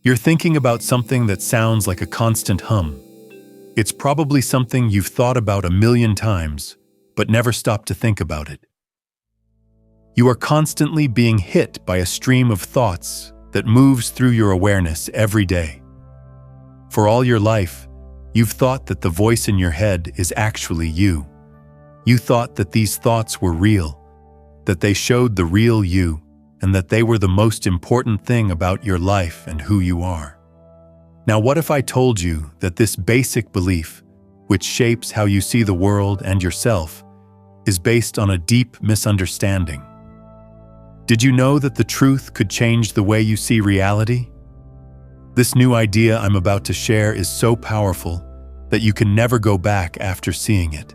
You're thinking about something that sounds like a constant hum. It's probably something you've thought about a million times, but never stopped to think about it. You are constantly being hit by a stream of thoughts that moves through your awareness every day. For all your life, you've thought that the voice in your head is actually you. You thought that these thoughts were real, that they showed the real you, and that they were the most important thing about your life and who you are. Now, what if I told you that this basic belief, which shapes how you see the world and yourself, is based on a deep misunderstanding? Did you know that the truth could change the way you see reality? This new idea I'm about to share is so powerful that you can never go back after seeing it.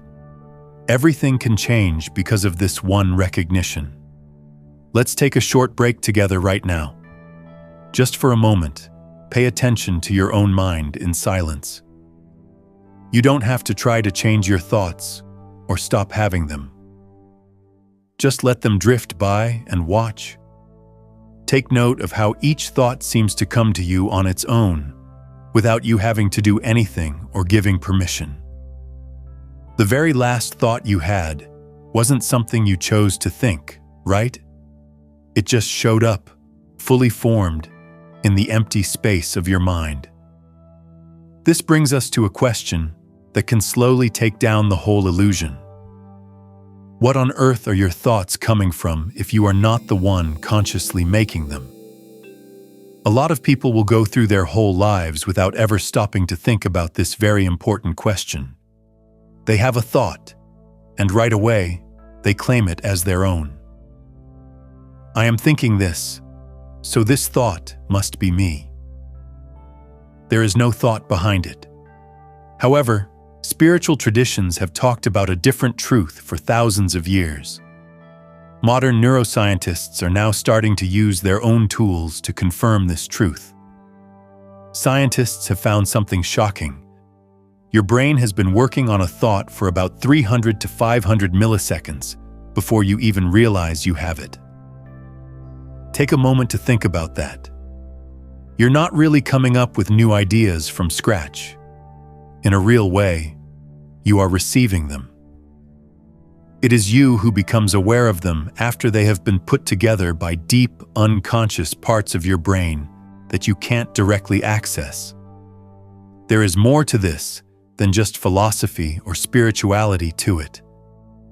Everything can change because of this one recognition. Let's take a short break together right now. Just for a moment, pay attention to your own mind in silence. You don't have to try to change your thoughts or stop having them. Just let them drift by and watch. Take note of how each thought seems to come to you on its own, without you having to do anything or giving permission. The very last thought you had wasn't something you chose to think, right? It just showed up, fully formed, in the empty space of your mind. This brings us to a question that can slowly take down the whole illusion. What on earth are your thoughts coming from if you are not the one consciously making them? A lot of people will go through their whole lives without ever stopping to think about this very important question. They have a thought, and right away, they claim it as their own. I am thinking this, so this thought must be me. There is no thought behind it. However, spiritual traditions have talked about a different truth for thousands of years. Modern neuroscientists are now starting to use their own tools to confirm this truth. Scientists have found something shocking. Your brain has been working on a thought for about 300 to 500 milliseconds before you even realize you have it. Take a moment to think about that. You're not really coming up with new ideas from scratch. In a real way, you are receiving them. It is you who becomes aware of them after they have been put together by deep, unconscious parts of your brain that you can't directly access. There is more to this than just philosophy or spirituality to it.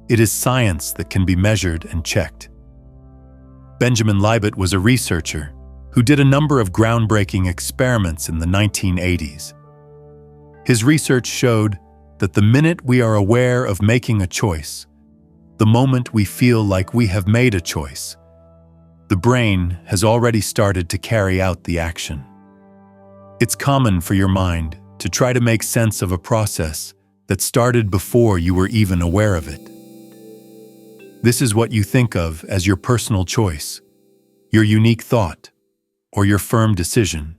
It is science that can be measured and checked. Benjamin Libet was a researcher who did a number of groundbreaking experiments in the 1980s. His research showed that the minute we are aware of making a choice, the moment we feel like we have made a choice, the brain has already started to carry out the action. It's common for your mind to try to make sense of a process that started before you were even aware of it. This is what you think of as your personal choice, your unique thought, or your firm decision.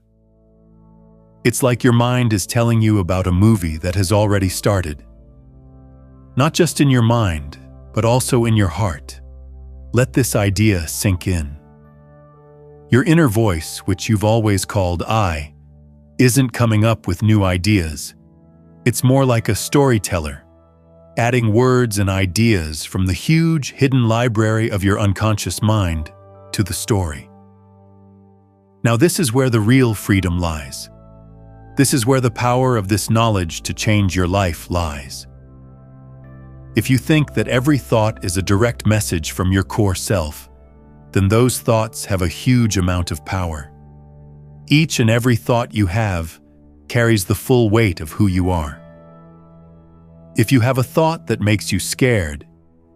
It's like your mind is telling you about a movie that has already started. Not just in your mind, but also in your heart. Let this idea sink in. Your inner voice, which you've always called I, isn't coming up with new ideas. It's more like a storyteller, adding words and ideas from the huge hidden library of your unconscious mind to the story. Now, this is where the real freedom lies. This is where the power of this knowledge to change your life lies. If you think that every thought is a direct message from your core self, then those thoughts have a huge amount of power. Each and every thought you have carries the full weight of who you are. If you have a thought that makes you scared,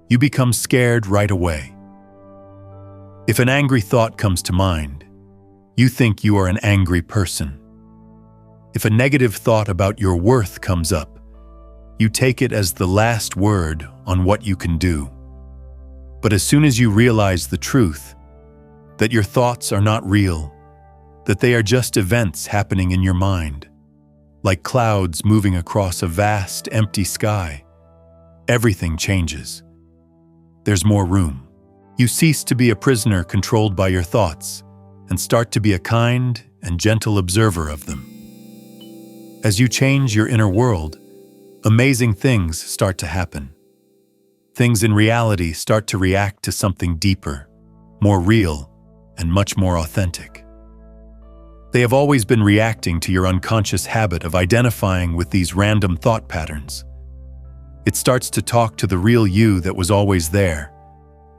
you become scared right away. If an angry thought comes to mind, you think you are an angry person. If a negative thought about your worth comes up, you take it as the last word on what you can do. But as soon as you realize the truth, that your thoughts are not real, that they are just events happening in your mind, like clouds moving across a vast, empty sky, everything changes. There's more room. You cease to be a prisoner controlled by your thoughts, and start to be a kind and gentle observer of them. As you change your inner world, amazing things start to happen. Things in reality start to react to something deeper, more real, and much more authentic. They have always been reacting to your unconscious habit of identifying with these random thought patterns. It starts to talk to the real you that was always there,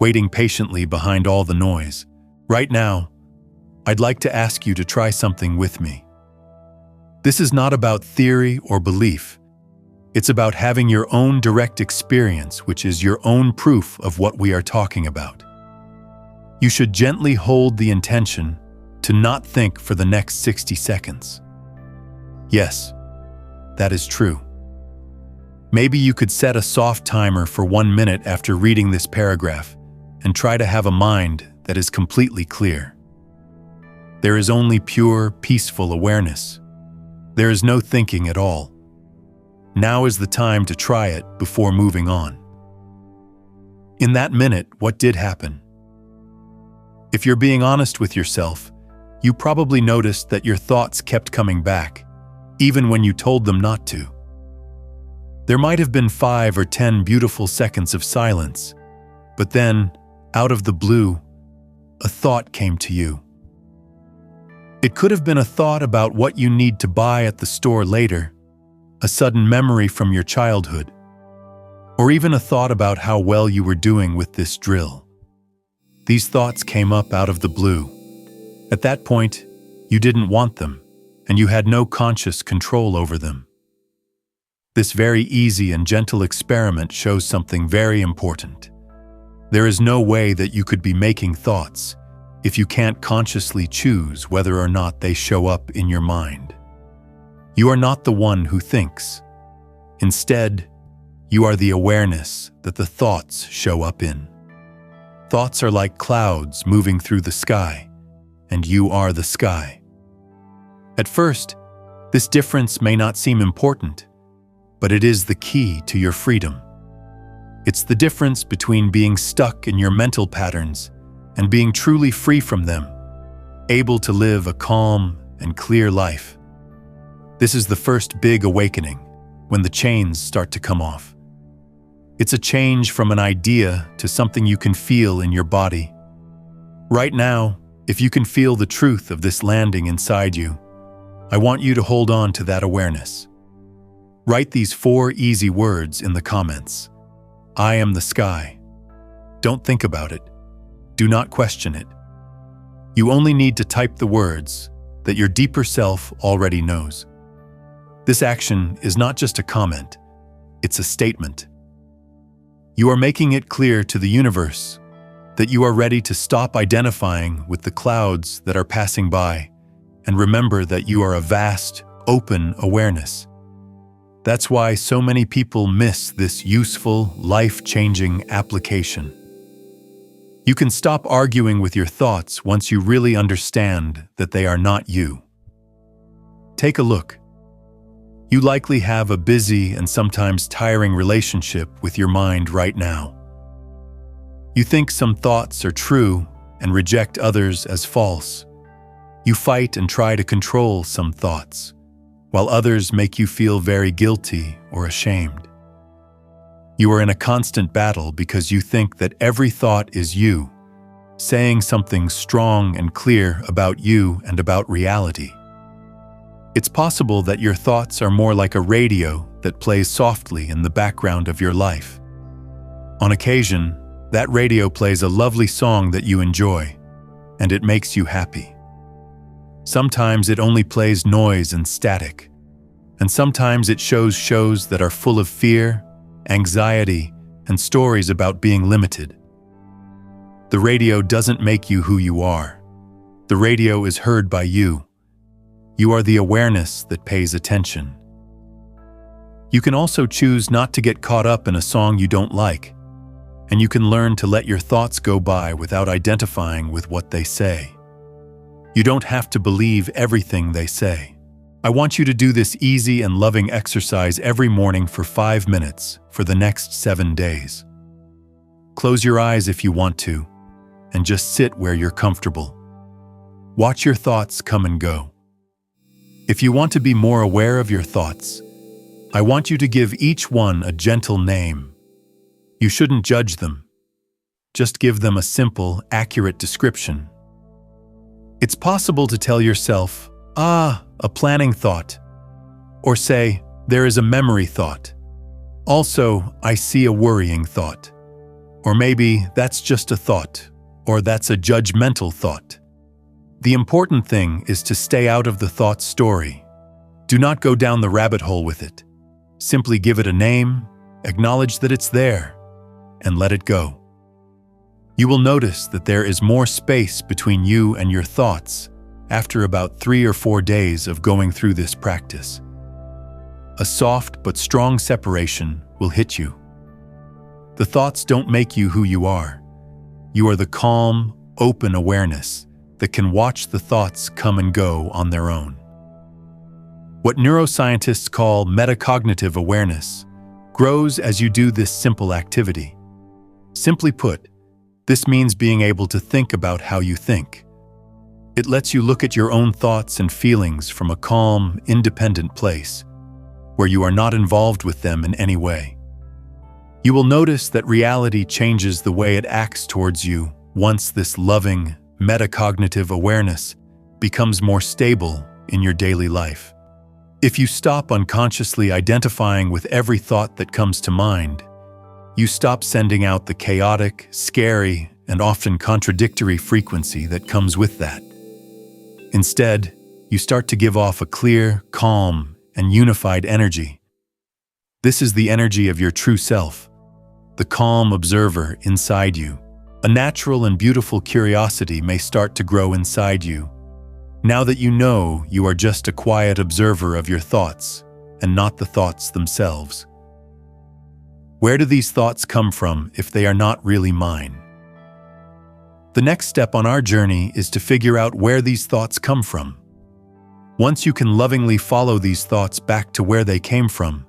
waiting patiently behind all the noise. Right now, I'd like to ask you to try something with me. This is not about theory or belief. It's about having your own direct experience, which is your own proof of what we are talking about. You should gently hold the intention to not think for the next 60 seconds. Yes, that is true. Maybe you could set a soft timer for 1 minute after reading this paragraph and try to have a mind that is completely clear. There is only pure, peaceful awareness. There is no thinking at all. Now is the time to try it before moving on. In that minute, what did happen? If you're being honest with yourself, you probably noticed that your thoughts kept coming back, even when you told them not to. There might have been 5 or 10 beautiful seconds of silence, but then, out of the blue, a thought came to you. It could have been a thought about what you need to buy at the store later, a sudden memory from your childhood, or even a thought about how well you were doing with this drill. These thoughts came up out of the blue. At that point, you didn't want them, and you had no conscious control over them. This very easy and gentle experiment shows something very important. There is no way that you could be making thoughts if you can't consciously choose whether or not they show up in your mind. You are not the one who thinks. Instead, you are the awareness that the thoughts show up in. Thoughts are like clouds moving through the sky, and you are the sky. At first, this difference may not seem important, but it is the key to your freedom. It's the difference between being stuck in your mental patterns and being truly free from them, able to live a calm and clear life. This is the first big awakening, when the chains start to come off. It's a change from an idea to something you can feel in your body. Right now, if you can feel the truth of this landing inside you, I want you to hold on to that awareness. Write these 4 easy words in the comments. I am the sky. Don't think about it. Do not question it. You only need to type the words that your deeper self already knows. This action is not just a comment, it's a statement. You are making it clear to the universe that you are ready to stop identifying with the clouds that are passing by and remember that you are a vast, open awareness. That's why so many people miss this useful, life-changing application. You can stop arguing with your thoughts once you really understand that they are not you. Take a look. You likely have a busy and sometimes tiring relationship with your mind right now. You think some thoughts are true and reject others as false. You fight and try to control some thoughts, while others make you feel very guilty or ashamed. You are in a constant battle because you think that every thought is you, saying something strong and clear about you and about reality. It's possible that your thoughts are more like a radio that plays softly in the background of your life. On occasion, that radio plays a lovely song that you enjoy, and it makes you happy. Sometimes it only plays noise and static, and sometimes it shows shows that are full of fear, anxiety, and stories about being limited. The radio doesn't make you who you are. The radio is heard by you. You are the awareness that pays attention. You can also choose not to get caught up in a song you don't like, and you can learn to let your thoughts go by without identifying with what they say. You don't have to believe everything they say. I want you to do this easy and loving exercise every morning for 5 minutes for the next 7 days. Close your eyes if you want to, and just sit where you're comfortable. Watch your thoughts come and go. If you want to be more aware of your thoughts, I want you to give each one a gentle name. You shouldn't judge them. Just give them a simple, accurate description. It's possible to tell yourself, a planning thought, or say, there is a memory thought. Also, I see a worrying thought. Or maybe that's just a thought, or that's a judgmental thought. The important thing is to stay out of the thought story. Do not go down the rabbit hole with it. Simply give it a name, acknowledge that it's there, and let it go. You will notice that there is more space between you and your thoughts after about 3 or 4 days of going through this practice. A soft but strong separation will hit you. The thoughts don't make you who you are. You are the calm, open awareness that can watch the thoughts come and go on their own. What neuroscientists call metacognitive awareness grows as you do this simple activity. Simply put, this means being able to think about how you think. It lets you look at your own thoughts and feelings from a calm, independent place, where you are not involved with them in any way. You will notice that reality changes the way it acts towards you once this loving, metacognitive awareness becomes more stable in your daily life. If you stop unconsciously identifying with every thought that comes to mind, you stop sending out the chaotic, scary, and often contradictory frequency that comes with that. Instead, you start to give off a clear, calm, and unified energy. This is the energy of your true self, the calm observer inside you. A natural and beautiful curiosity may start to grow inside you, now that you know you are just a quiet observer of your thoughts and not the thoughts themselves. Where do these thoughts come from if they are not really mine? The next step on our journey is to figure out where these thoughts come from. Once you can lovingly follow these thoughts back to where they came from,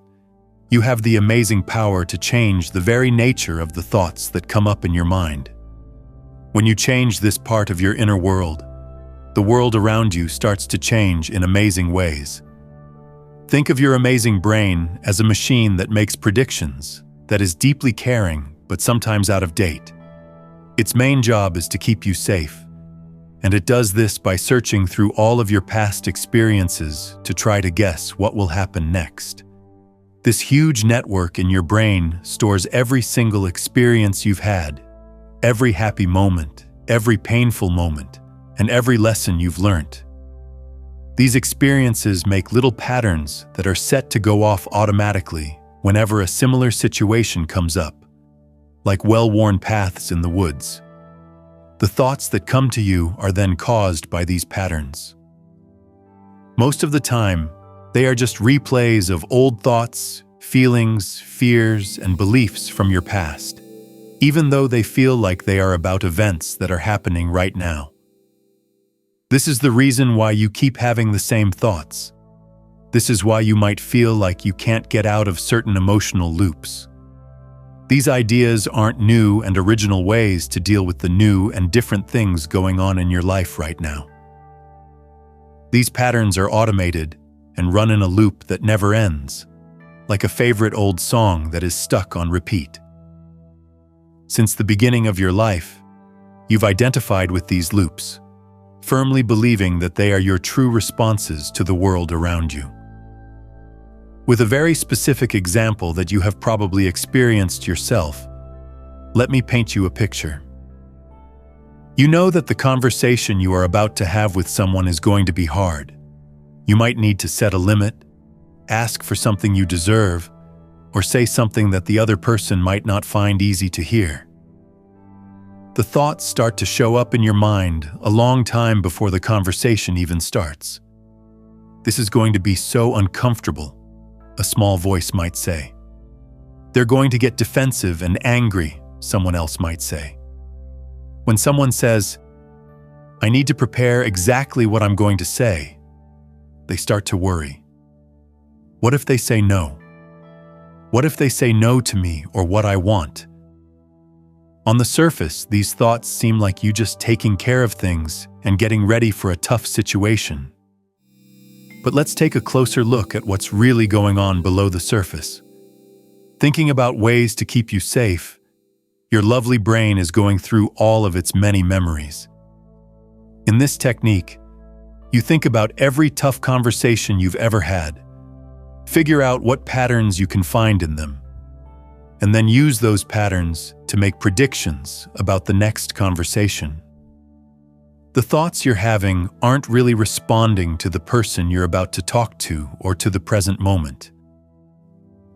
you have the amazing power to change the very nature of the thoughts that come up in your mind. When you change this part of your inner world, the world around you starts to change in amazing ways. Think of your amazing brain as a machine that makes predictions, that is deeply caring, but sometimes out of date. Its main job is to keep you safe, and it does this by searching through all of your past experiences to try to guess what will happen next. This huge network in your brain stores every single experience you've had, every happy moment, every painful moment, and every lesson you've learned. These experiences make little patterns that are set to go off automatically whenever a similar situation comes up, like well-worn paths in the woods. The thoughts that come to you are then caused by these patterns. Most of the time, they are just replays of old thoughts, feelings, fears, and beliefs from your past, even though they feel like they are about events that are happening right now. This is the reason why you keep having the same thoughts. This is why you might feel like you can't get out of certain emotional loops. These ideas aren't new and original ways to deal with the new and different things going on in your life right now. These patterns are automated and run in a loop that never ends, like a favorite old song that is stuck on repeat. Since the beginning of your life, you've identified with these loops, firmly believing that they are your true responses to the world around you. With a very specific example that you have probably experienced yourself, let me paint you a picture. You know that the conversation you are about to have with someone is going to be hard. You might need to set a limit, ask for something you deserve, or say something that the other person might not find easy to hear. The thoughts start to show up in your mind a long time before the conversation even starts. This is going to be so uncomfortable, a small voice might say. They're going to get defensive and angry, someone else might say. When someone says, "I need to prepare exactly what I'm going to say," they start to worry. What if they say no? What if they say no to me or what I want? On the surface, these thoughts seem like you just taking care of things and getting ready for a tough situation. But let's take a closer look at what's really going on below the surface. Thinking about ways to keep you safe, your lovely brain is going through all of its many memories. In this technique, you think about every tough conversation you've ever had, figure out what patterns you can find in them, and then use those patterns to make predictions about the next conversation. The thoughts you're having aren't really responding to the person you're about to talk to or to the present moment.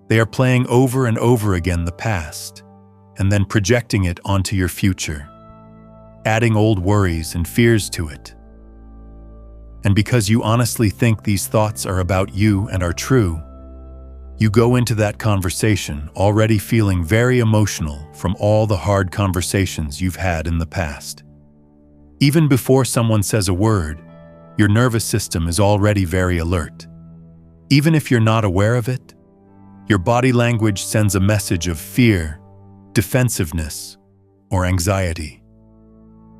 They are playing over and over again the past, and then projecting it onto your future, adding old worries and fears to it. And because you honestly think these thoughts are about you and are true, you go into that conversation already feeling very emotional from all the hard conversations you've had in the past. Even before someone says a word, your nervous system is already very alert. Even if you're not aware of it, your body language sends a message of fear, defensiveness, or anxiety.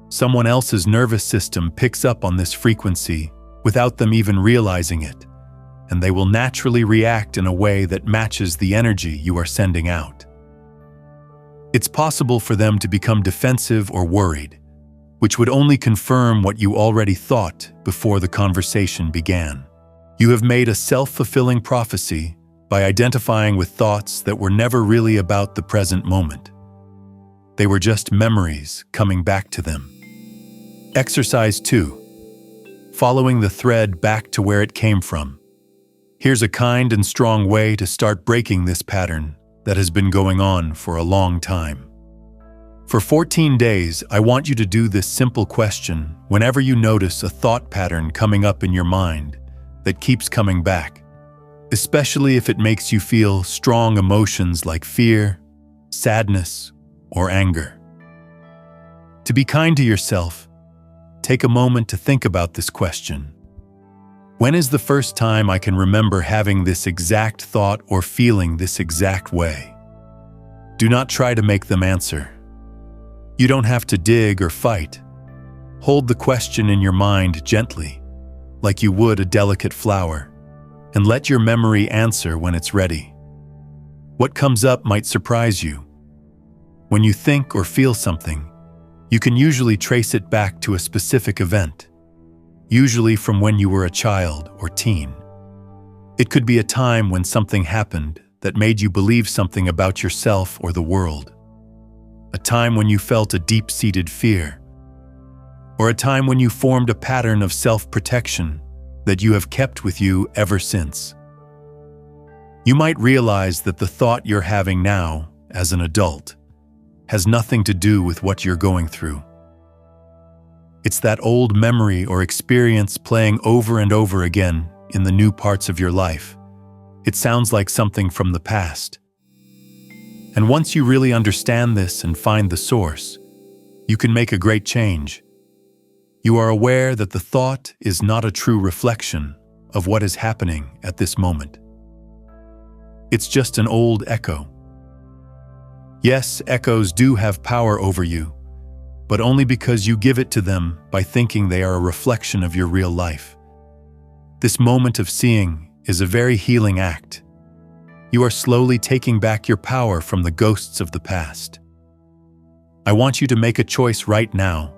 Someone else's nervous system picks up on this frequency without them even realizing it, and they will naturally react in a way that matches the energy you are sending out. It's possible for them to become defensive or worried, which would only confirm what you already thought before the conversation began. You have made a self-fulfilling prophecy by identifying with thoughts that were never really about the present moment. They were just memories coming back to them. Exercise 2. Following the thread back to where it came from. Here's a kind and strong way to start breaking this pattern that has been going on for a long time. For 14 days, I want you to do this simple question whenever you notice a thought pattern coming up in your mind that keeps coming back, especially if it makes you feel strong emotions like fear, sadness, or anger. To be kind to yourself, take a moment to think about this question. When is the first time I can remember having this exact thought or feeling this exact way? Do not try to make them answer. You don't have to dig or fight. Hold the question in your mind gently, like you would a delicate flower, and let your memory answer when it's ready. What comes up might surprise you. When you think or feel something, you can usually trace it back to a specific event, usually from when you were a child or teen. It could be a time when something happened that made you believe something about yourself or the world. A time when you felt a deep-seated fear, or a time when you formed a pattern of self-protection that you have kept with you ever since. You might realize that the thought you're having now, as an adult, has nothing to do with what you're going through. It's that old memory or experience playing over and over again in the new parts of your life. It sounds like something from the past. And once you really understand this and find the source, you can make a great change. You are aware that the thought is not a true reflection of what is happening at this moment. It's just an old echo. Yes, echoes do have power over you, but only because you give it to them by thinking they are a reflection of your real life. This moment of seeing is a very healing act. You are slowly taking back your power from the ghosts of the past. I want you to make a choice right now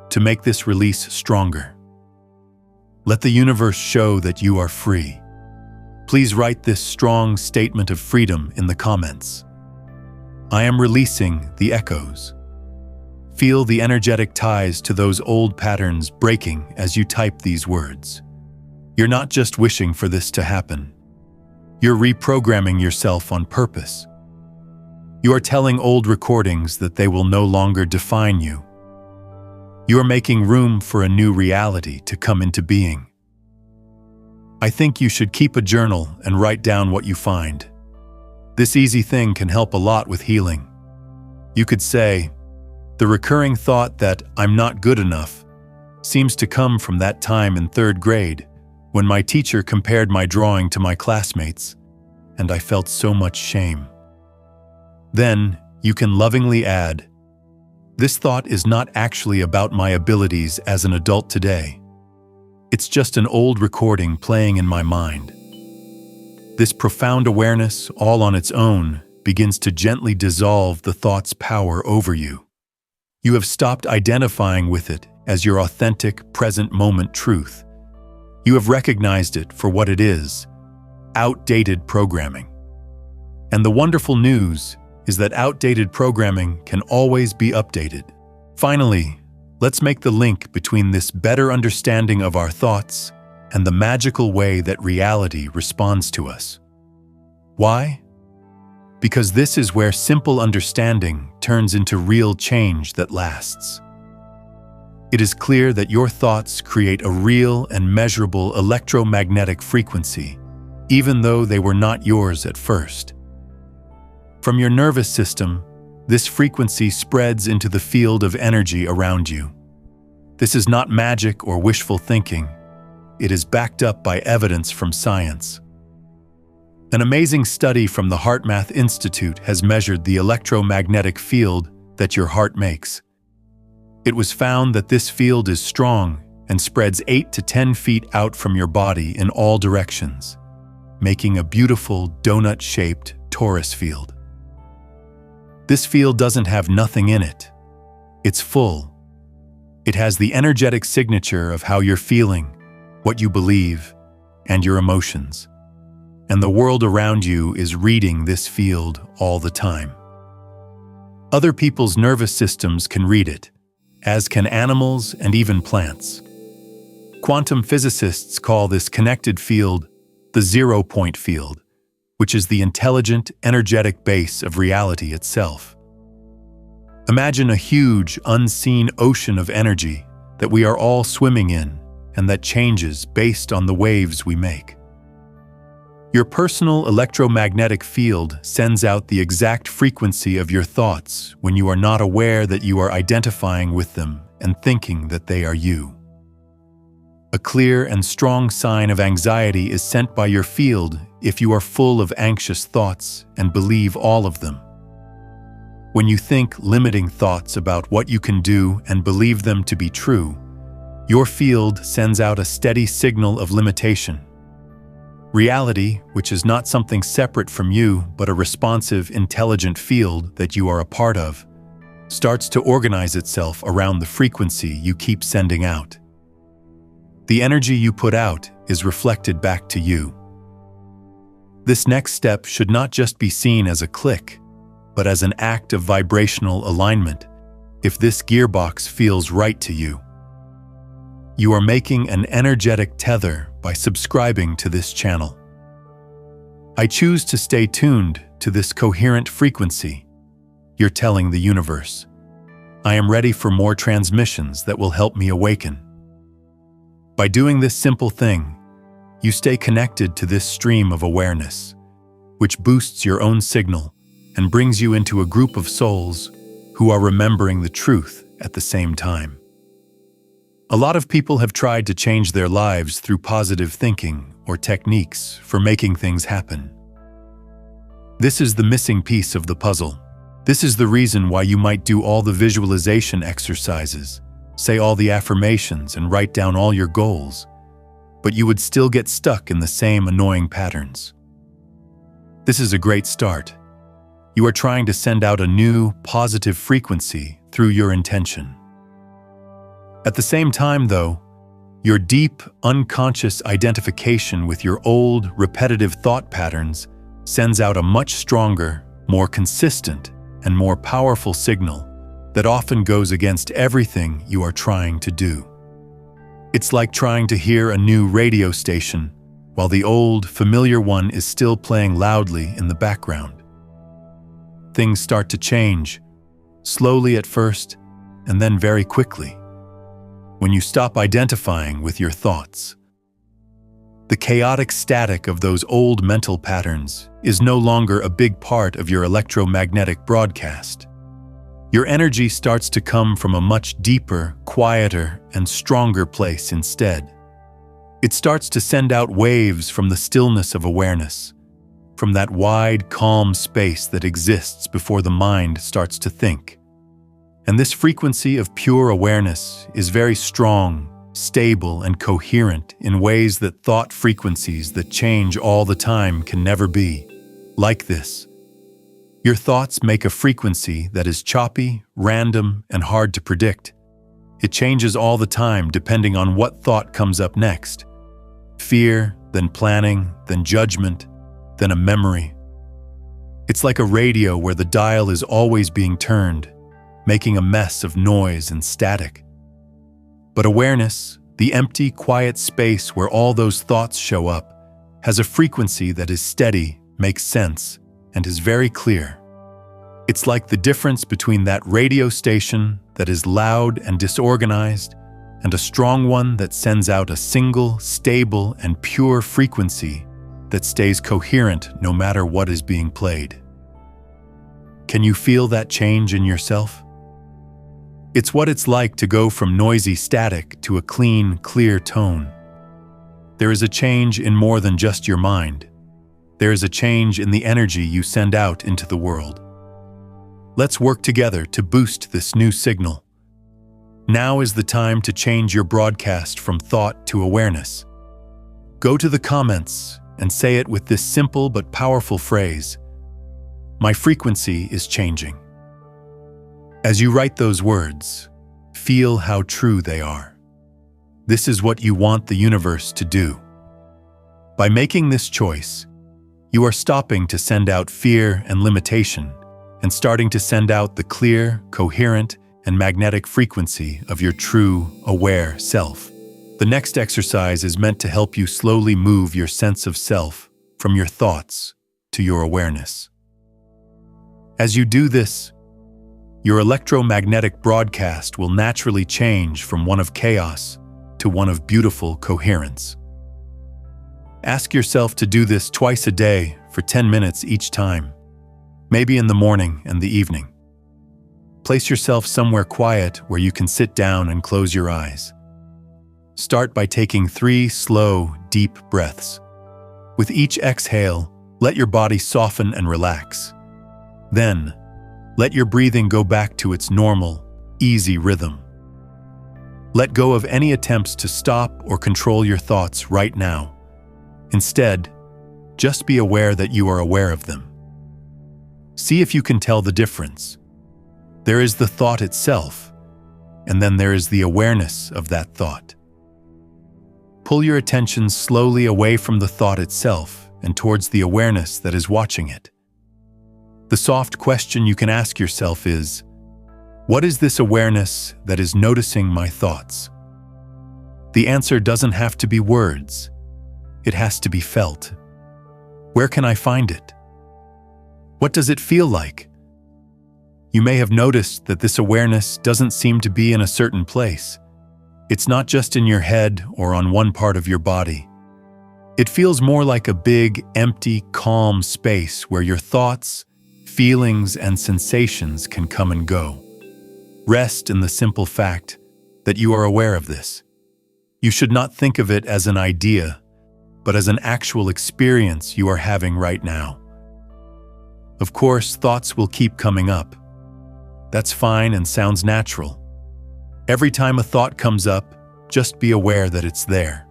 to make this release stronger. Let the universe show that you are free. Please write this strong statement of freedom in the comments. I am releasing the echoes. Feel the energetic ties to those old patterns breaking as you type these words. You're not just wishing for this to happen. You're reprogramming yourself on purpose. You are telling old recordings that they will no longer define you. You are making room for a new reality to come into being. I think you should keep a journal and write down what you find. This easy thing can help a lot with healing. You could say, the recurring thought that I'm not good enough seems to come from that time in 3rd grade when my teacher compared my drawing to my classmates, and I felt so much shame. Then you can lovingly add, This thought is not actually about my abilities as an adult today. It's just an old recording playing in my mind. This profound awareness, all on its own, begins to gently dissolve the thought's power over you. You have stopped identifying with it as your authentic, present-moment truth. You have recognized it for what it is: outdated programming. And the wonderful news is that outdated programming can always be updated. Finally, let's make the link between this better understanding of our thoughts and the magical way that reality responds to us. Why? Because this is where simple understanding turns into real change that lasts. It is clear that your thoughts create a real and measurable electromagnetic frequency, even though they were not yours at first. From your nervous system, this frequency spreads into the field of energy around you. This is not magic or wishful thinking. It is backed up by evidence from science. An amazing study from the HeartMath Institute has measured the electromagnetic field that your heart makes. It was found that this field is strong and spreads 8 to 10 feet out from your body in all directions, making a beautiful donut-shaped torus field. This field doesn't have nothing in it. It's full. It has the energetic signature of how you're feeling, what you believe, and your emotions. And the world around you is reading this field all the time. Other people's nervous systems can read it, as can animals and even plants. Quantum physicists call this connected field the zero-point field, which is the intelligent, energetic base of reality itself. Imagine a huge, unseen ocean of energy that we are all swimming in and that changes based on the waves we make. Your personal electromagnetic field sends out the exact frequency of your thoughts when you are not aware that you are identifying with them and thinking that they are you. A clear and strong sign of anxiety is sent by your field if you are full of anxious thoughts and believe all of them. When you think limiting thoughts about what you can do and believe them to be true, your field sends out a steady signal of limitation. Reality, which is not something separate from you but a responsive, intelligent field that you are a part of, starts to organize itself around the frequency you keep sending out. The energy you put out is reflected back to you. This next step should not just be seen as a click, but as an act of vibrational alignment, if this gearbox feels right to you. You are making an energetic tether by subscribing to this channel. I choose to stay tuned to this coherent frequency. You're telling the universe, I am ready for more transmissions that will help me awaken. By doing this simple thing, you stay connected to this stream of awareness, which boosts your own signal and brings you into a group of souls who are remembering the truth at the same time. A lot of people have tried to change their lives through positive thinking or techniques for making things happen. This is the missing piece of the puzzle. This is the reason why you might do all the visualization exercises, say all the affirmations, and write down all your goals, but you would still get stuck in the same annoying patterns. This is a great start. You are trying to send out a new, positive frequency through your intention. At the same time, though, your deep, unconscious identification with your old, repetitive thought patterns sends out a much stronger, more consistent, and more powerful signal that often goes against everything you are trying to do. It's like trying to hear a new radio station while the old, familiar one is still playing loudly in the background. Things start to change, slowly at first, and then very quickly, when you stop identifying with your thoughts. The chaotic static of those old mental patterns is no longer a big part of your electromagnetic broadcast. Your energy starts to come from a much deeper, quieter, and stronger place instead. It starts to send out waves from the stillness of awareness, from that wide, calm space that exists before the mind starts to think. And this frequency of pure awareness is very strong, stable, and coherent in ways that thought frequencies that change all the time can never be. Like this. Your thoughts make a frequency that is choppy, random, and hard to predict. It changes all the time depending on what thought comes up next. Fear, then planning, then judgment, then a memory. It's like a radio where the dial is always being turned, making a mess of noise and static. But awareness, the empty, quiet space where all those thoughts show up, has a frequency that is steady, makes sense, and is very clear. It's like the difference between that radio station that is loud and disorganized and a strong one that sends out a single, stable, and pure frequency that stays coherent no matter what is being played. Can you feel that change in yourself? It's what it's like to go from noisy static to a clean, clear tone. There is a change in more than just your mind. There is a change in the energy you send out into the world. Let's work together to boost this new signal. Now is the time to change your broadcast from thought to awareness. Go to the comments and say it with this simple but powerful phrase: "My frequency is changing." As you write those words, feel how true they are. This is what you want the universe to do. By making this choice, you are stopping to send out fear and limitation and starting to send out the clear, coherent, and magnetic frequency of your true, aware self. The next exercise is meant to help you slowly move your sense of self from your thoughts to your awareness. As you do this, your electromagnetic broadcast will naturally change from one of chaos to one of beautiful coherence. Ask yourself to do this twice a day for 10 minutes each time, maybe in the morning and the evening. Place yourself somewhere quiet where you can sit down and close your eyes. Start by taking 3 slow, deep breaths. With each exhale, let your body soften and relax. Then, let your breathing go back to its normal, easy rhythm. Let go of any attempts to stop or control your thoughts right now. Instead, just be aware that you are aware of them. See if you can tell the difference. There is the thought itself, and then there is the awareness of that thought. Pull your attention slowly away from the thought itself and towards the awareness that is watching it. The soft question you can ask yourself is, what is this awareness that is noticing my thoughts? The answer doesn't have to be words. It has to be felt. Where can I find it? What does it feel like? You may have noticed that this awareness doesn't seem to be in a certain place. It's not just in your head or on one part of your body. It feels more like a big, empty, calm space where your thoughts, feelings, and sensations can come and go. Rest in the simple fact that you are aware of this. You should not think of it as an idea, but as an actual experience you are having right now. Of course, thoughts will keep coming up. That's fine and sounds natural. Every time a thought comes up, just be aware that it's there.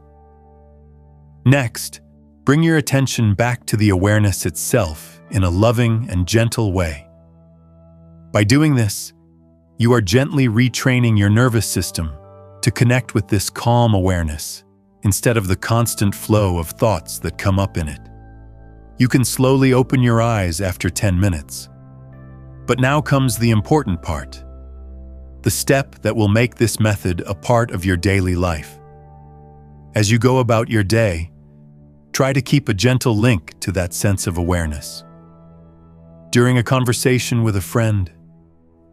Next, bring your attention back to the awareness itself in a loving and gentle way. By doing this, you are gently retraining your nervous system to connect with this calm awareness instead of the constant flow of thoughts that come up in it. You can slowly open your eyes after 10 minutes. But now comes the important part, the step that will make this method a part of your daily life. As you go about your day, try to keep a gentle link to that sense of awareness. During a conversation with a friend,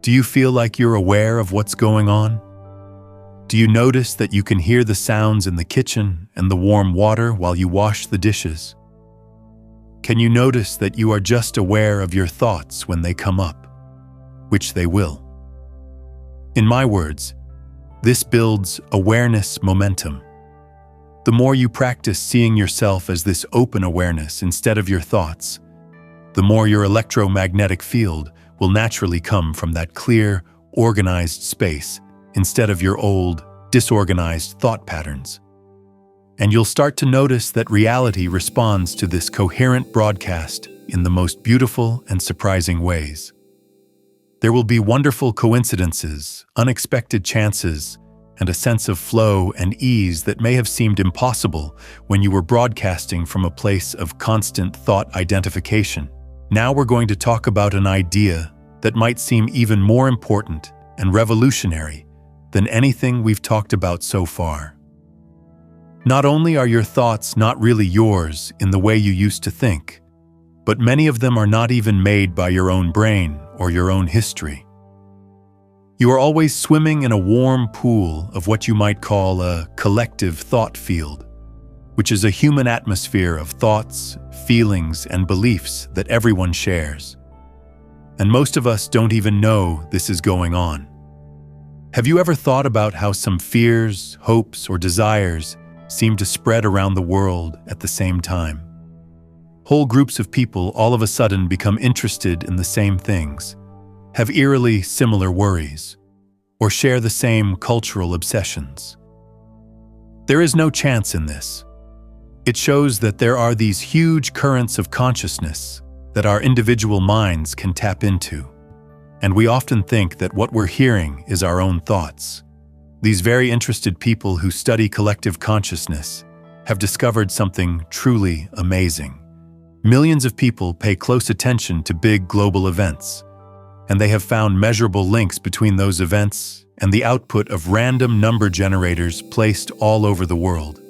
do you feel like you're aware of what's going on? Do you notice that you can hear the sounds in the kitchen and the warm water while you wash the dishes? Can you notice that you are just aware of your thoughts when they come up, which they will? In my words, this builds awareness momentum. The more you practice seeing yourself as this open awareness instead of your thoughts, the more your electromagnetic field will naturally come from that clear, organized space instead of your old, disorganized thought patterns. And you'll start to notice that reality responds to this coherent broadcast in the most beautiful and surprising ways. There will be wonderful coincidences, unexpected chances, and a sense of flow and ease that may have seemed impossible when you were broadcasting from a place of constant thought identification. Now we're going to talk about an idea that might seem even more important and revolutionary than anything we've talked about so far. Not only are your thoughts not really yours in the way you used to think, but many of them are not even made by your own brain or your own history. You are always swimming in a warm pool of what you might call a collective thought field, which is a human atmosphere of thoughts, feelings, and beliefs that everyone shares. And most of us don't even know this is going on. Have you ever thought about how some fears, hopes, or desires seem to spread around the world at the same time? Whole groups of people all of a sudden become interested in the same things, have eerily similar worries, or share the same cultural obsessions. There is no chance in this. It shows that there are these huge currents of consciousness that our individual minds can tap into, and we often think that what we're hearing is our own thoughts. These very interested people who study collective consciousness have discovered something truly amazing. Millions of people pay close attention to big global events, and they have found measurable links between those events and the output of random number generators placed all over the world.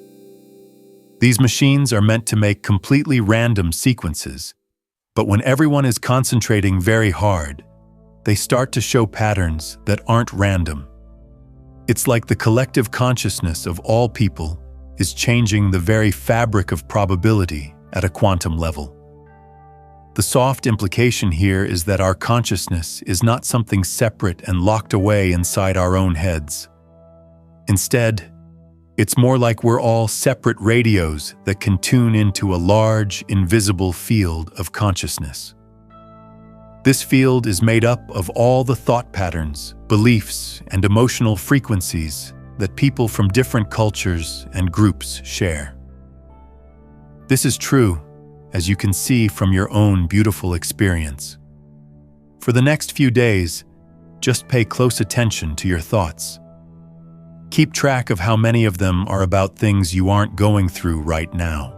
These machines are meant to make completely random sequences, but when everyone is concentrating very hard, they start to show patterns that aren't random. It's like the collective consciousness of all people is changing the very fabric of probability at a quantum level. The soft implication here is that our consciousness is not something separate and locked away inside our own heads. Instead, it's more like we're all separate radios that can tune into a large, invisible field of consciousness. This field is made up of all the thought patterns, beliefs, and emotional frequencies that people from different cultures and groups share. This is true, as you can see from your own beautiful experience. For the next few days, just pay close attention to your thoughts. Keep track of how many of them are about things you aren't going through right now.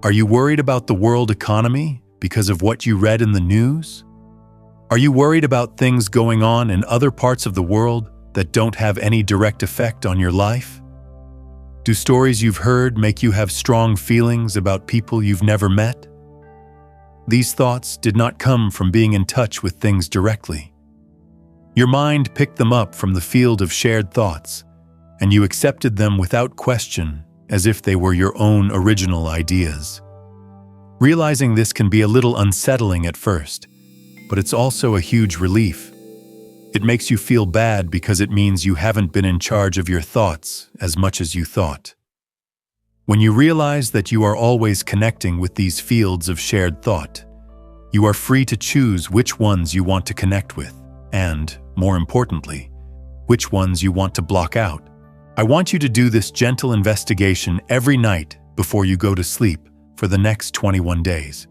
Are you worried about the world economy because of what you read in the news? Are you worried about things going on in other parts of the world that don't have any direct effect on your life? Do stories you've heard make you have strong feelings about people you've never met? These thoughts did not come from being in touch with things directly. Your mind picked them up from the field of shared thoughts, and you accepted them without question as if they were your own original ideas. Realizing this can be a little unsettling at first, but it's also a huge relief. It makes you feel bad because it means you haven't been in charge of your thoughts as much as you thought. When you realize that you are always connecting with these fields of shared thought, you are free to choose which ones you want to connect with, and, more importantly, which ones you want to block out. I want you to do this gentle investigation every night before you go to sleep for the next 21 days.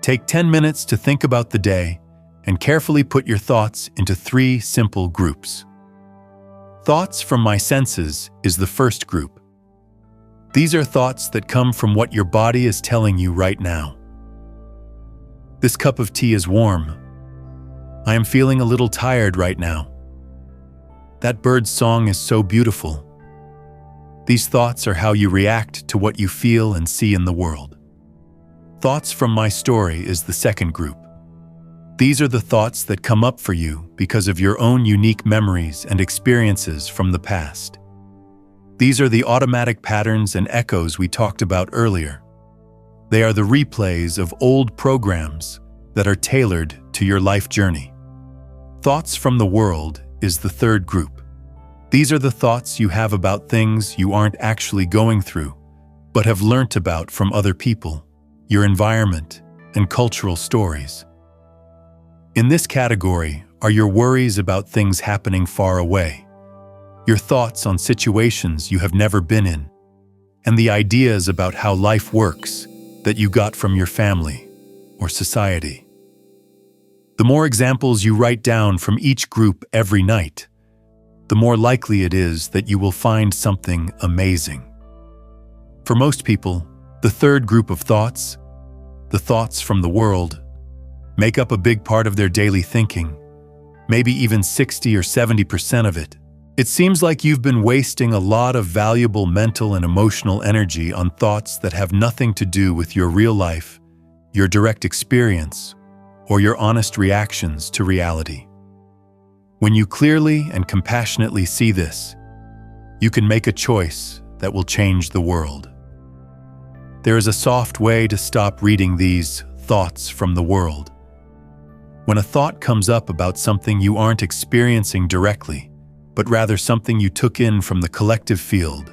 Take 10 minutes to think about the day and carefully put your thoughts into 3 simple groups. Thoughts from my senses is the first group. These are thoughts that come from what your body is telling you right now. This cup of tea is warm. I am feeling a little tired right now. That bird's song is so beautiful. These thoughts are how you react to what you feel and see in the world. Thoughts from my story is the second group. These are the thoughts that come up for you because of your own unique memories and experiences from the past. These are the automatic patterns and echoes we talked about earlier. They are the replays of old programs that are tailored to your life journey. Thoughts from the world is the third group. These are the thoughts you have about things you aren't actually going through, but have learnt about from other people, your environment, and cultural stories. In this category are your worries about things happening far away, your thoughts on situations you have never been in, and the ideas about how life works that you got from your family or society. The more examples you write down from each group every night, the more likely it is that you will find something amazing. For most people, the third group of thoughts, the thoughts from the world, make up a big part of their daily thinking, maybe even 60 or 70% of it. It seems like you've been wasting a lot of valuable mental and emotional energy on thoughts that have nothing to do with your real life, your direct experience, or your honest reactions to reality. When you clearly and compassionately see this, you can make a choice that will change the world. There is a soft way to stop reading these thoughts from the world. When a thought comes up about something you aren't experiencing directly, but rather something you took in from the collective field,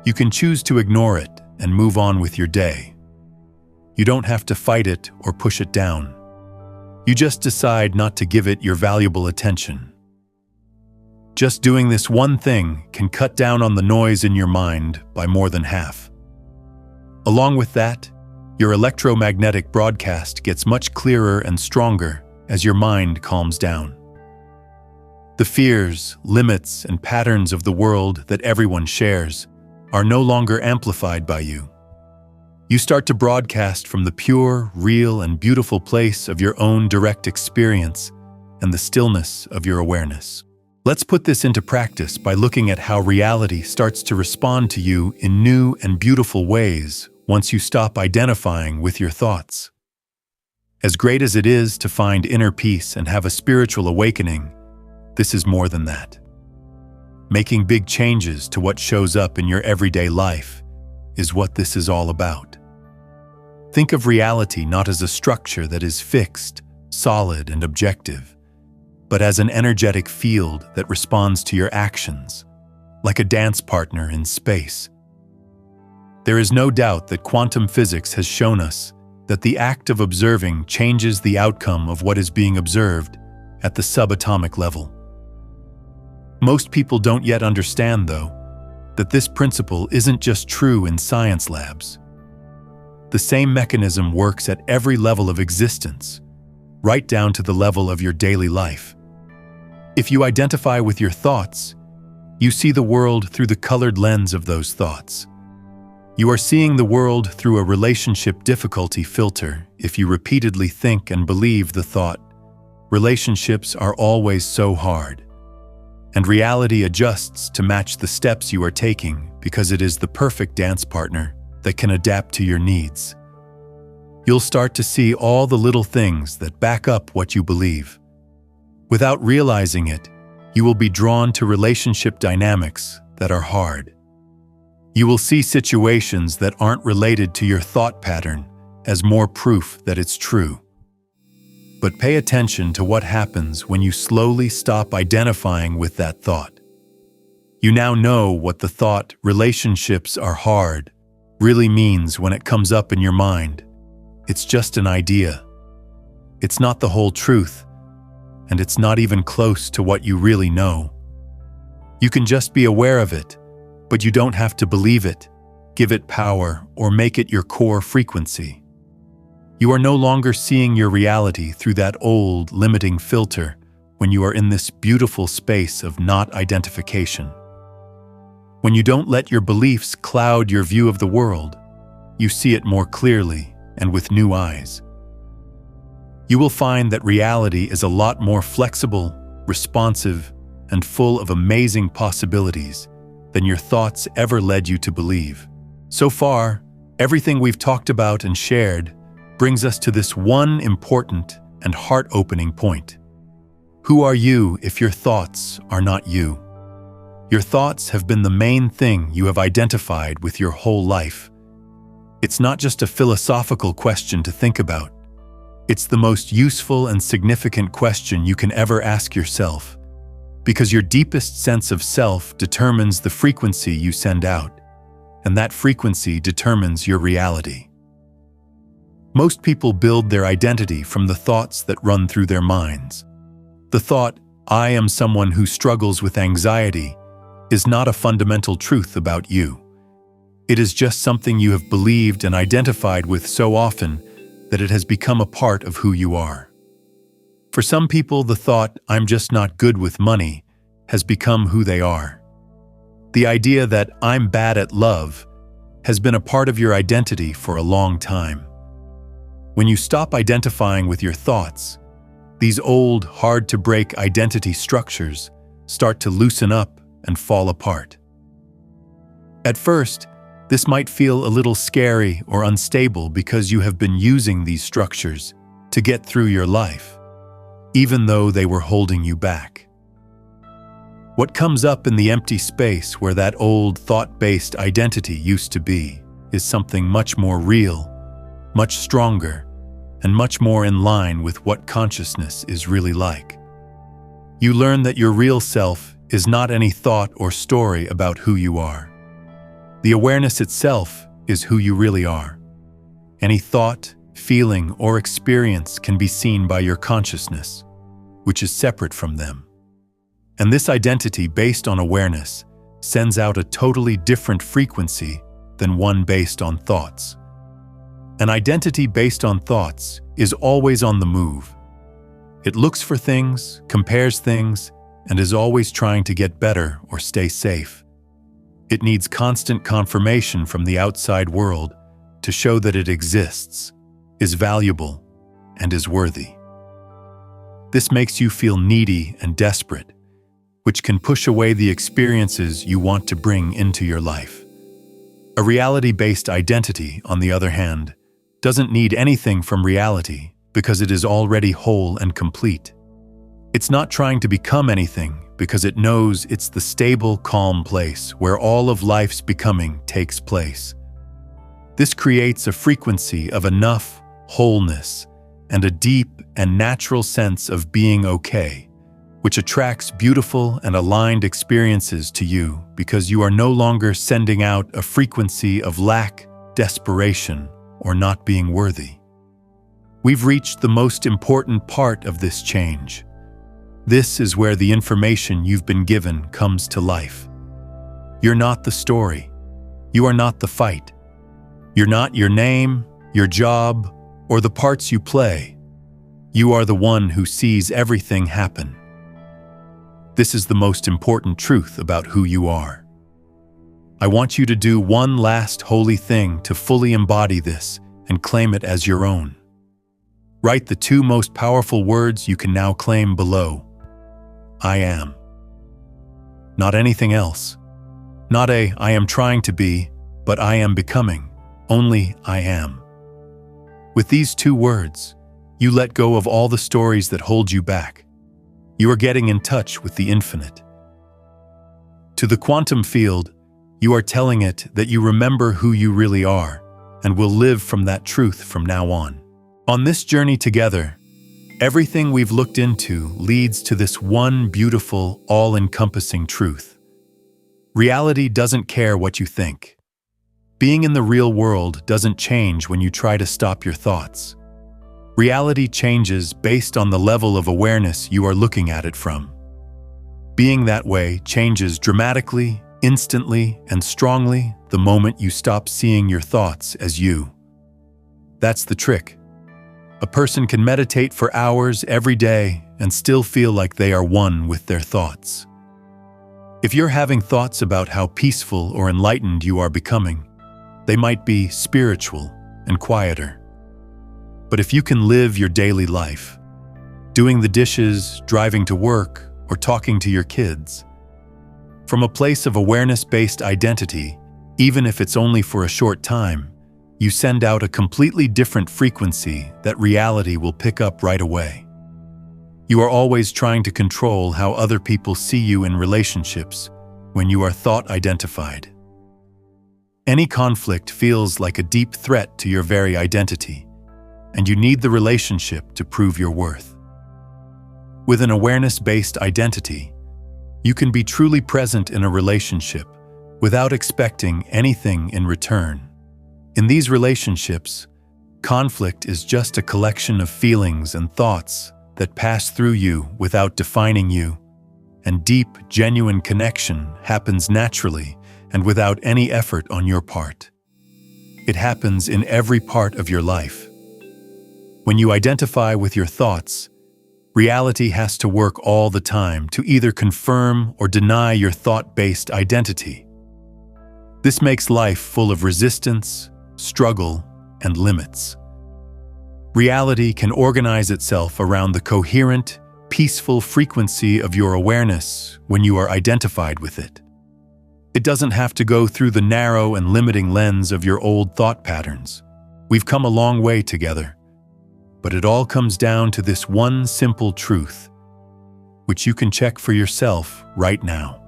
you can choose to ignore it and move on with your day. You don't have to fight it or push it down. You just decide not to give it your valuable attention. Just doing this one thing can cut down on the noise in your mind by more than half. Along with that, your electromagnetic broadcast gets much clearer and stronger as your mind calms down. The fears, limits, and patterns of the world that everyone shares are no longer amplified by you. You start to broadcast from the pure, real, and beautiful place of your own direct experience and the stillness of your awareness. Let's put this into practice by looking at how reality starts to respond to you in new and beautiful ways once you stop identifying with your thoughts. As great as it is to find inner peace and have a spiritual awakening, this is more than that. Making big changes to what shows up in your everyday life is what this is all about. Think of reality not as a structure that is fixed, solid, and objective, but as an energetic field that responds to your actions, like a dance partner in space. There is no doubt that quantum physics has shown us that the act of observing changes the outcome of what is being observed at the subatomic level. Most people don't yet understand, though, that this principle isn't just true in science labs. The same mechanism works at every level of existence, right down to the level of your daily life. If you identify with your thoughts, you see the world through the colored lens of those thoughts. You are seeing the world through a relationship difficulty filter if you repeatedly think and believe the thought, "Relationships are always so hard." And reality adjusts to match the steps you are taking because it is the perfect dance partner that can adapt to your needs. You'll start to see all the little things that back up what you believe. Without realizing it, you will be drawn to relationship dynamics that are hard. You will see situations that aren't related to your thought pattern as more proof that it's true. But pay attention to what happens when you slowly stop identifying with that thought. You now know what the thought "relationships are hard" really means when it comes up in your mind. It's just an idea. It's not the whole truth, and it's not even close to what you really know. You can just be aware of it, but you don't have to believe it, give it power, or make it your core frequency. You are no longer seeing your reality through that old, limiting filter when you are in this beautiful space of not identification. When you don't let your beliefs cloud your view of the world, you see it more clearly and with new eyes. You will find that reality is a lot more flexible, responsive, and full of amazing possibilities than your thoughts ever led you to believe. So far, everything we've talked about and shared brings us to this one important and heart-opening point. Who are you if your thoughts are not you? Your thoughts have been the main thing you have identified with your whole life. It's not just a philosophical question to think about. It's the most useful and significant question you can ever ask yourself, because your deepest sense of self determines the frequency you send out, and that frequency determines your reality. Most people build their identity from the thoughts that run through their minds. The thought, "I am someone who struggles with anxiety," is not a fundamental truth about you. It is just something you have believed and identified with so often that it has become a part of who you are. For some people, the thought, "I'm just not good with money," has become who they are. The idea that "I'm bad at love" has been a part of your identity for a long time. When you stop identifying with your thoughts, these old, hard-to-break identity structures start to loosen up and fall apart. At first, this might feel a little scary or unstable because you have been using these structures to get through your life, even though they were holding you back. What comes up in the empty space where that old thought-based identity used to be is something much more real, much stronger, and much more in line with what consciousness is really like. You learn that your real self is not any thought or story about who you are. The awareness itself is who you really are. Any thought, feeling, or experience can be seen by your consciousness, which is separate from them. And this identity based on awareness sends out a totally different frequency than one based on thoughts. An identity based on thoughts is always on the move. It looks for things, compares things, and is always trying to get better or stay safe. It needs constant confirmation from the outside world to show that it exists, is valuable, and is worthy. This makes you feel needy and desperate, which can push away the experiences you want to bring into your life. A reality-based identity, on the other hand, doesn't need anything from reality because it is already whole and complete. It's not trying to become anything because it knows it's the stable, calm place where all of life's becoming takes place. This creates a frequency of enough, wholeness, and a deep and natural sense of being okay, which attracts beautiful and aligned experiences to you because you are no longer sending out a frequency of lack, desperation, or not being worthy. We've reached the most important part of this change. This is where the information you've been given comes to life. You're not the story. You are not the fight. You're not your name, your job, or the parts you play. You are the one who sees everything happen. This is the most important truth about who you are. I want you to do one last holy thing to fully embody this and claim it as your own. Write the two most powerful words you can now claim below. I am. Not anything else. Not I am trying to be, but I am becoming. Only I am. With these two words, you let go of all the stories that hold you back. You are getting in touch with the infinite. To the quantum field, you are telling it that you remember who you really are and will live from that truth from now on. On this journey together, everything we've looked into leads to this one beautiful, all-encompassing truth. Reality doesn't care what you think. Being in the real world doesn't change when you try to stop your thoughts. Reality changes based on the level of awareness you are looking at it from. Being that way changes dramatically, instantly, and strongly the moment you stop seeing your thoughts as you. That's the trick. A person can meditate for hours every day and still feel like they are one with their thoughts. If you're having thoughts about how peaceful or enlightened you are becoming, they might be spiritual and quieter. But if you can live your daily life, doing the dishes, driving to work, or talking to your kids, from a place of awareness-based identity, even if it's only for a short time, you send out a completely different frequency that reality will pick up right away. You are always trying to control how other people see you in relationships when you are thought-identified. Any conflict feels like a deep threat to your very identity, and you need the relationship to prove your worth. With an awareness-based identity, you can be truly present in a relationship without expecting anything in return. In these relationships, conflict is just a collection of feelings and thoughts that pass through you without defining you, and deep, genuine connection happens naturally and without any effort on your part. It happens in every part of your life. When you identify with your thoughts, reality has to work all the time to either confirm or deny your thought-based identity. This makes life full of resistance, struggle, and limits. Reality can organize itself around the coherent, peaceful frequency of your awareness when you are identified with it. It doesn't have to go through the narrow and limiting lens of your old thought patterns. We've come a long way together. But it all comes down to this one simple truth, which you can check for yourself right now.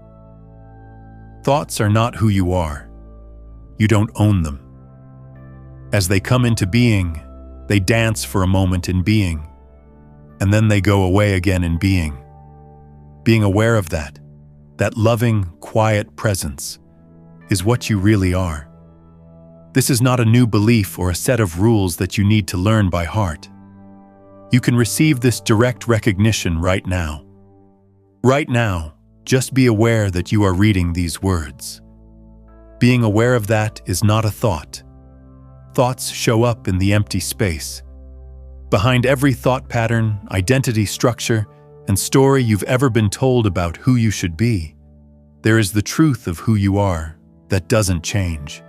Thoughts are not who you are. You don't own them. As they come into being, they dance for a moment in being, and then they go away again in being. Being aware of that loving, quiet presence, is what you really are. This is not a new belief or a set of rules that you need to learn by heart. You can receive this direct recognition right now. Right now, just be aware that you are reading these words. Being aware of that is not a thought. Thoughts show up in the empty space. Behind every thought pattern, identity structure, and story you've ever been told about who you should be, there is the truth of who you are that doesn't change.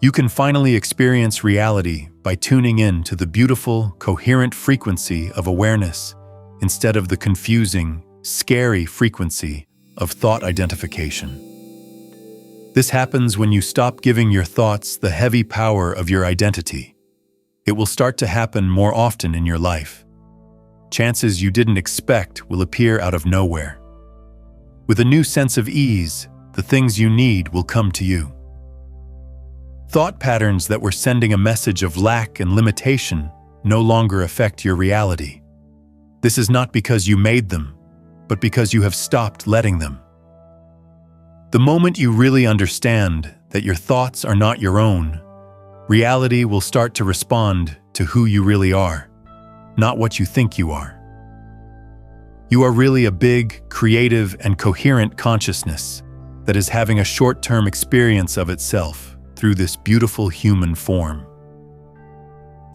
You can finally experience reality by tuning in to the beautiful, coherent frequency of awareness instead of the confusing, scary frequency of thought identification. This happens when you stop giving your thoughts the heavy power of your identity. It will start to happen more often in your life. Chances you didn't expect will appear out of nowhere. With a new sense of ease, the things you need will come to you. Thought patterns that were sending a message of lack and limitation no longer affect your reality. This is not because you made them, but because you have stopped letting them. The moment you really understand that your thoughts are not your own, reality will start to respond to who you really are, not what you think you are. You are really a big, creative, and coherent consciousness that is having a short-term experience of itself through this beautiful human form.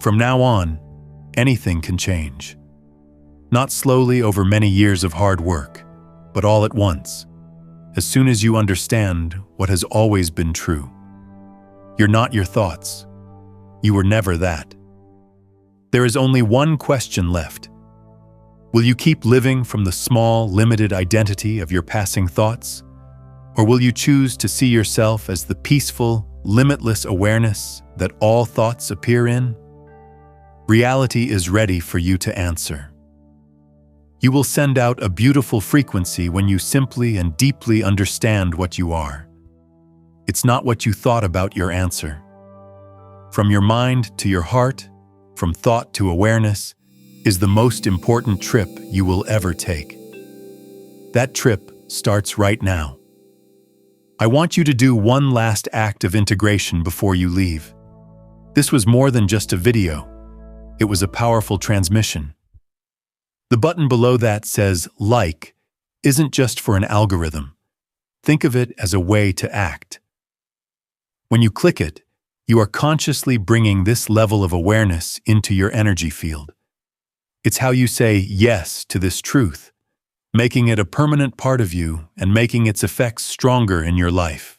From now on, anything can change. Not slowly over many years of hard work, but all at once, as soon as you understand what has always been true. You're not your thoughts. You were never that. There is only one question left. Will you keep living from the small, limited identity of your passing thoughts? Or will you choose to see yourself as the peaceful, limitless awareness that all thoughts appear in? Reality is ready for you to answer. You will send out a beautiful frequency when you simply and deeply understand what you are. It's not what you thought about your answer. From your mind to your heart, from thought to awareness, is the most important trip you will ever take. That trip starts right now. I want you to do one last act of integration before you leave. This was more than just a video. It was a powerful transmission. The button below that says "Like" isn't just for an algorithm. Think of it as a way to act. When you click it, you are consciously bringing this level of awareness into your energy field. It's how you say yes to this truth, making it a permanent part of you and making its effects stronger in your life.